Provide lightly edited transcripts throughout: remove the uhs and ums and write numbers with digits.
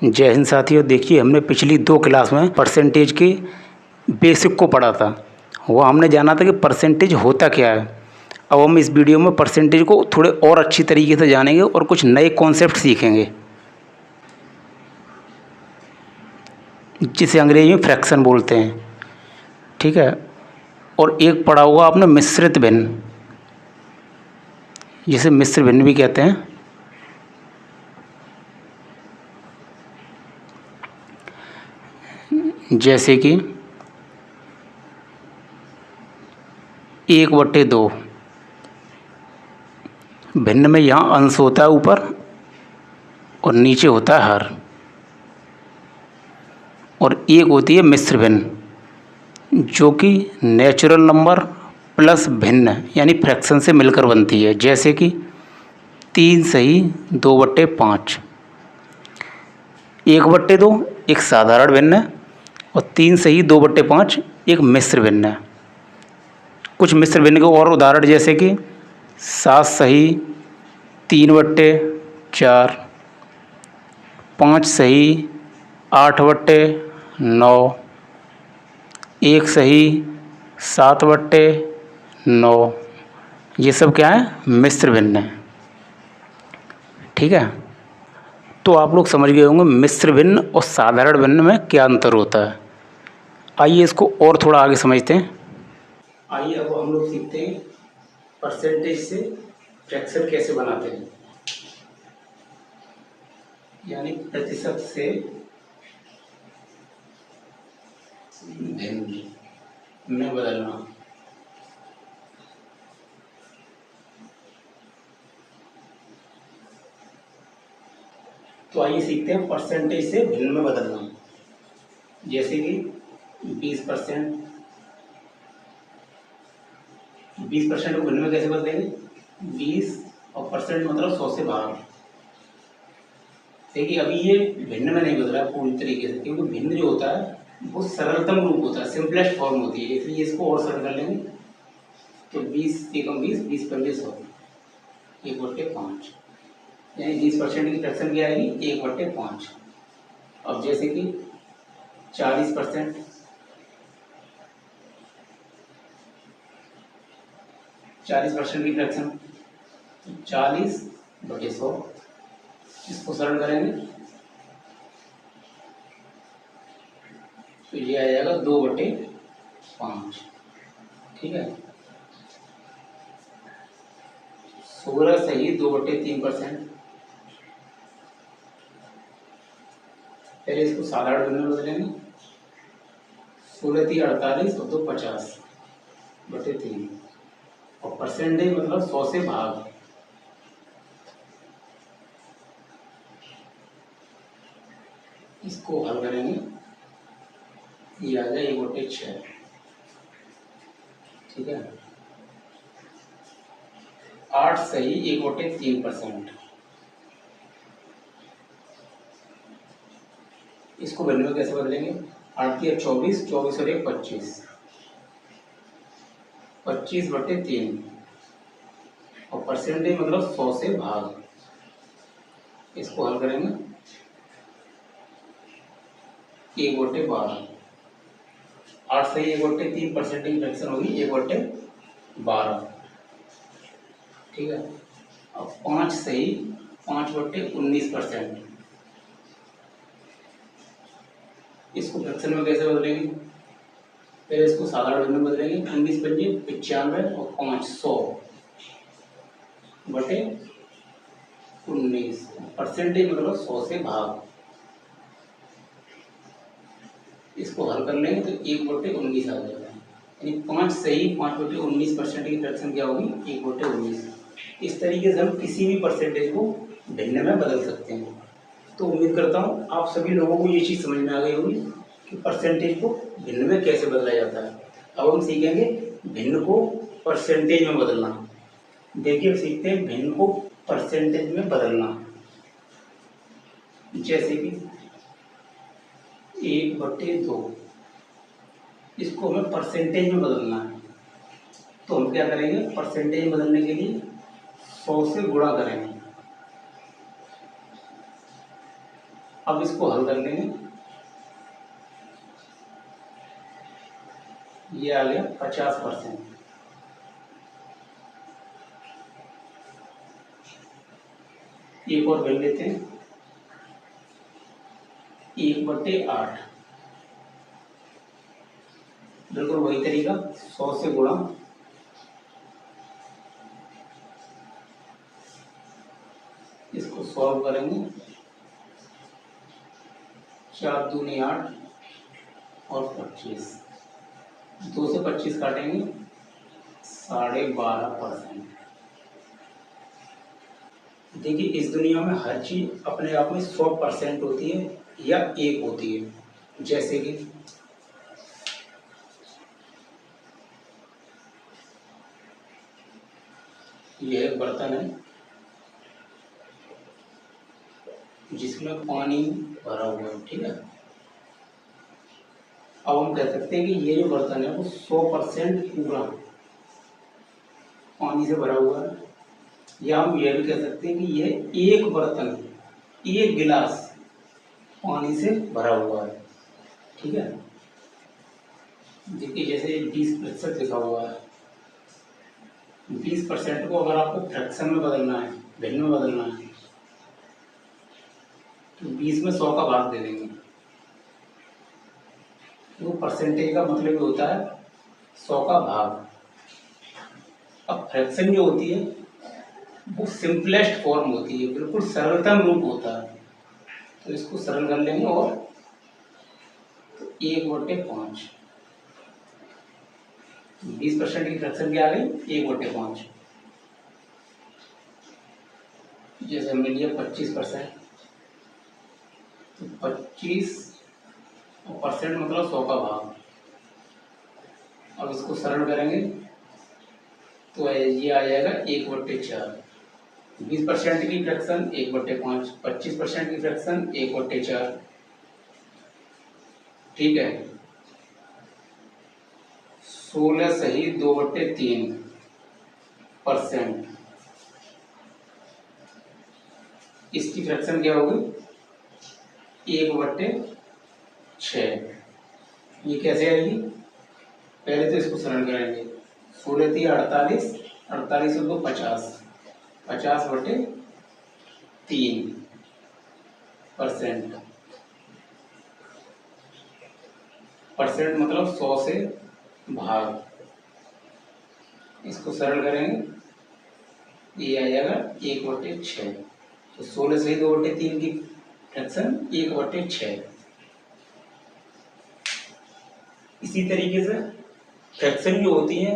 जय हिंद साथियों। देखिए, हमने पिछली 2 क्लास में परसेंटेज के बेसिक को पढ़ा था। वो हमने जाना था कि परसेंटेज होता क्या है। अब हम इस वीडियो में परसेंटेज को थोड़े और अच्छी तरीके से जानेंगे और कुछ नए कॉन्सेप्ट सीखेंगे, जिसे अंग्रेजी में फ्रैक्शन बोलते हैं। ठीक है। और एक पढ़ा होगा आपने मिश्रित भिन्न, जिसे मिश्र भिन्न भी कहते हैं। जैसे कि 1/2 भिन्न में यहाँ अंश होता है ऊपर और नीचे होता है हर। और एक होती है मिश्र भिन्न, जो कि नेचुरल नंबर प्लस भिन्न यानी फ्रैक्शन से मिलकर बनती है। जैसे कि 3 सही 2/5। 1/2 एक साधारण भिन्न है और 3 सही 2/5 एक मिश्र भिन्न है। कुछ मिश्र भिन्न के और उदाहरण जैसे कि 7 सही 3/4, 5 सही 8/9, 1 सही 7/9। ये सब क्या है? मिश्र भिन्न है। ठीक है। तो आप लोग समझ गए होंगे मिश्र भिन्न और साधारण भिन्न में क्या अंतर होता है। आइए इसको और थोड़ा आगे समझते हैं। आइए अब हम लोग सीखते हैं परसेंटेज से फ्रैक्शन कैसे बनाते हैं, यानी प्रतिशत से भिन्न में बदलना। तो आइए सीखते हैं परसेंटेज से भिन्न में बदलना। जैसे कि 20%, 20% को भिन्न में कैसे बदलेंगे? 20 और परसेंट मतलब 100 से भाग। देखिए, अभी ये भिन्न में नहीं बदला पूरी तरीके से, क्योंकि भिन्न जो होता है वो सरलतम रूप होता है, सिंपलेस्ट फॉर्म होती है, इसलिए इसको और सरल कर लेंगे। तो 20 एकम 20, 20 100, 1/5, यानी 20% की फ्रैक्शन क्या आएगी? 1/5। अब जैसे कि 40%, 40% की फ्रैक्शन 40/100, इसको सरल करेंगे तो ये आ जाएगा 2/5। ठीक है। 16 सही 2/3%। पहले इसको साधारण भिन्न में बदलेंगे। 16 3 48 और 2 50/3। और परसेंटेज मतलब 100 से भाग। इसको हल करेंगे, ये आ जाए 1/6। ठीक है। 8 सही 1/3%। इसको भिन्न में कैसे बदलेंगे? 8 की 24, 24 और 1 25, 25/3। और परसेंटेज मतलब 100 से भाग। इसको हल करेंगे 1/12। 8 सही 1/3, परसेंटेज फ्रैक्शन होगी 1/12। ठीक है। अब 5 सही 5/19%। इसको फ्रैक्शन में कैसे बदलेंगे? पहले इसको साधारण भिन्न में बदलेंगे। 19 × 95 और 5 100/19। परसेंटेज मतलब 100 से भाग। इसको हल कर लेंगे तो 1/19 आ जाएगा। यानी 5 सही 5/19% की फ्रैक्शन क्या होगी? 1/19। इस तरीके से हम किसी भी परसेंटेज को भिन्न में बदल सकते हैं। तो उम्मीद करता हूँ आप सभी लोगों को ये चीज़ समझ में आ गई होगी कि परसेंटेज को भिन्न में कैसे बदला जाता है। अब हम सीखेंगे भिन्न को परसेंटेज में बदलना। देखिए, सीखते हैं भिन्न को परसेंटेज में बदलना। जैसे कि 1/2, इसको हमें परसेंटेज में बदलना है। तो हम क्या करेंगे? परसेंटेज में बदलने के लिए 100 से गुणा करेंगे। अब इसको हल कर लेंगे। ये आ गया 50%। एक और वैल्यू लेते हैं, 1/8। बिल्कुल वही तरीका, 100 से गुणा, इसको सॉल्व करेंगे। 4 दूनी 8 और 25, 2 से 25 काटेंगे, 12.5%। देखिए इस दुनिया में हर चीज अपने आप में 100% होती है या 1 होती है। जैसे कि यह एक बर्तन है जिसमें पानी भरा हुआ है, ठीक है। अब हम कह सकते हैं कि ये जो बर्तन है वो 100% पूरा पानी से भरा हुआ है, या हम यह भी कह सकते हैं कि यह एक बर्तन, एक गिलास पानी से भरा हुआ है, ठीक है। देखिए जैसे 20% लिखा हुआ है, 20% को अगर आपको फ्रैक्शन में बदलना है, भिन्न में बदलना है, तो 20 में 100 का भाग दे देंगे। तो परसेंटेज का मतलब होता है 100 का भाग। अब फ्रैक्शन जो होती है वो सिंपलेस्ट फॉर्म होती है, बिल्कुल सरलतम रूप होता है। तो इसको सरल कर लेंगे और 1/5। 20% की फ्रैक्शन क्या आ गई? 1/5। जैसे मिल गया 25%, तो 25 और परसेंट मतलब 100 का भाग। अब इसको सरल करेंगे तो ये आ जाएगा 1/4। 20% की फ्रैक्शन 1/5, 25% की फ्रैक्शन 1/4, ठीक है। 16 सही 2/3%। इसकी फ्रैक्शन क्या होगी? 1/6। ये कैसे आएगी? पहले तो इसको सरल करेंगे। 16 थी 48, 48 और 2 50, 50/3%। परसेंट मतलब 100 से भाग। इसको सरल करेंगे, ये आ जाएगा 1/6। तो 16 से 2/3 की फ्रैक्शन 1/6। इसी तरीके से फ्रैक्शन जो होती है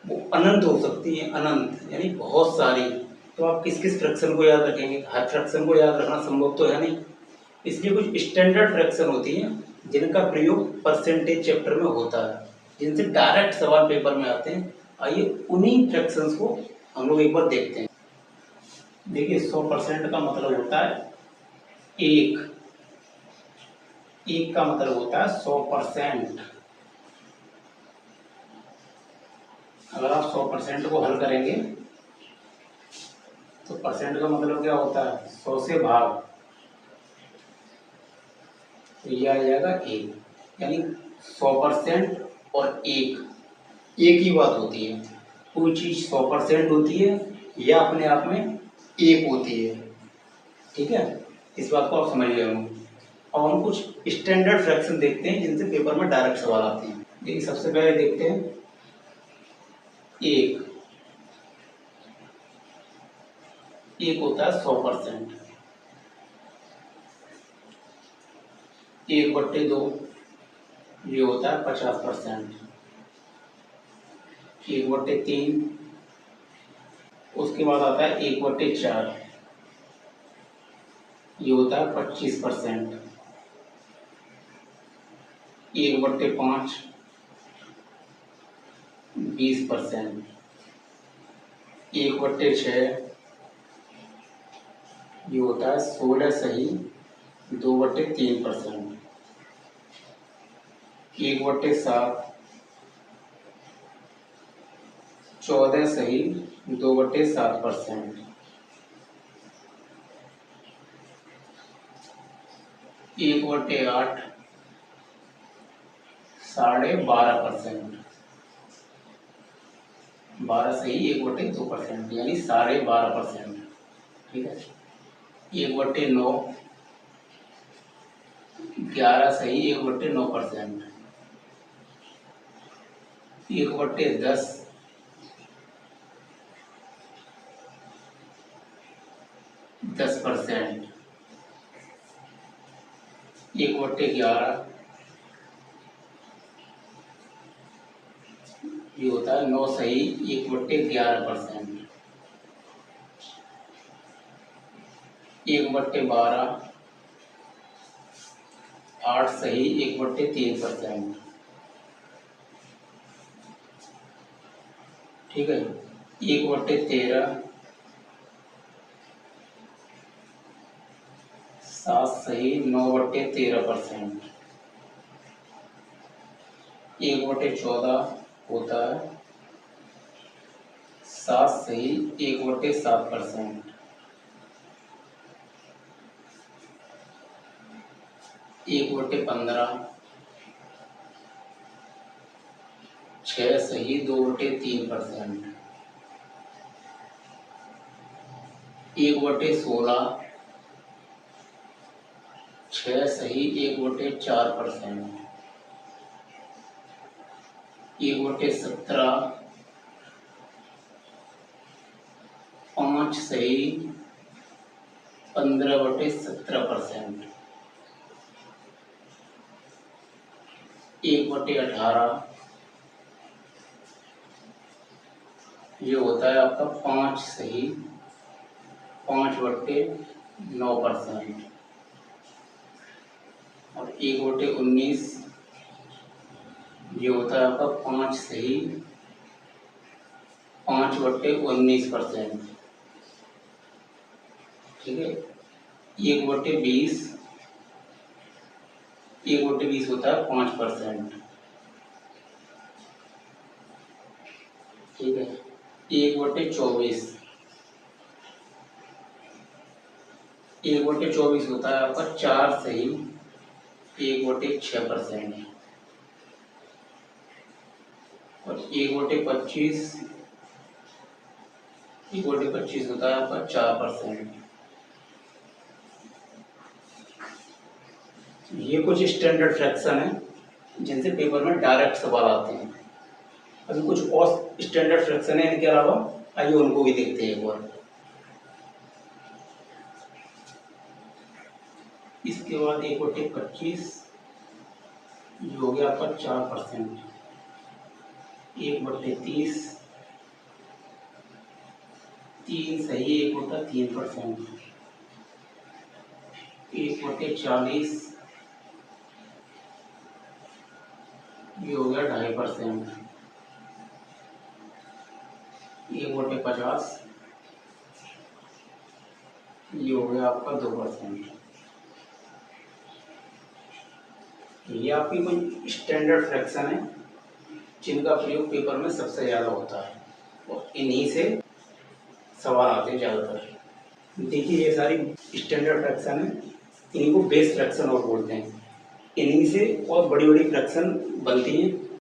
वो अनंत हो सकती है, अनंत यानी बहुत सारी। तो आप किस किस फ्रैक्शन को याद रखेंगे? हर फ्रैक्शन को याद रखना संभव तो है नहीं, इसलिए कुछ स्टैंडर्ड फ्रैक्शन होती हैं जिनका प्रयोग परसेंटेज चैप्टर में होता है, जिनसे डायरेक्ट सवाल पेपर में आते हैं। आइए उन्हीं फ्रैक्शंस को हम लोग एक बार देखते हैं। देखिए 100% का मतलब होता है एक, एक का मतलब होता है 100%। अगर आप 100% को हल करेंगे तो परसेंट का मतलब क्या होता है? 100 से भाग, तो ये आ जाएगा 1। यानी 100% और एक ही बात होती है। कोई चीज 100% होती है या अपने आप में एक होती है, ठीक है। इस बात को आप समझ गए होंगे। अब हम कुछ स्टैंडर्ड फ्रैक्शन देखते हैं जिनसे पेपर में डायरेक्ट सवाल आते हैं। देखिए सबसे पहले देखते हैं एक होता है 100%। 1/2 ये होता है 50%। 1/3, उसके बाद आता है 1/4, ये होता है 25%। 1/5 20%। 1/6 ये होता है 16 सही 2/3%। 1/7 14 सही 2/7%। 1/8 12.5%, 12 सही 1/2% यानी 12.5%। ठीक है। 1/9 11 सही 1/9%, 1/10 10%, 1/11 ये होता है 9 सही 1/11%, 1/12 8 सही 1/3%। ठीक है। 1/13 7 सही 9/13%, 1/14 होता है 7 सही 1/7%, 1/15 6 सही 2/3%, 1/16 6 सही 1/4%, 1/17 5 सही 15/17%, 1/18 ये होता है आपका 5 सही 5/9%, और 1/19 ये होता है आपका 5 सही 5/19%। ठीक है। 1/20 1/20 होता है 5%। ठीक है। 1/24 1/24 होता है आपका 4 सही 1/6%, और 1/25 होता है आपका 4%। ये कुछ स्टैंडर्ड फ्रैक्शन है जिनसे पेपर में डायरेक्ट सवाल आते हैं। अभी कुछ और स्टैंडर्ड फ्रैक्शन है इनके अलावा, आइए उनको भी देखते हैं एक बार। इसके बाद 1/25 जो हो गया आपका 4%, 1/30 3 सही 1/3%, 1/40 ये हो गया 2.5%, 1/50 ये हो गया आपका 2%। ये आपकी कोई स्टैंडर्ड फ्रैक्शन है जिनका प्रयोग पेपर में सबसे ज़्यादा होता है, और इन्हीं से सवाल आते हैं ज़्यादातर। देखिए ये सारी स्टैंडर्ड फ्रैक्शन है, इन्हीं को बेस फ्रैक्शन और बोलते हैं। इन्हीं से और बड़ी बड़ी फ्रैक्शन बनती हैं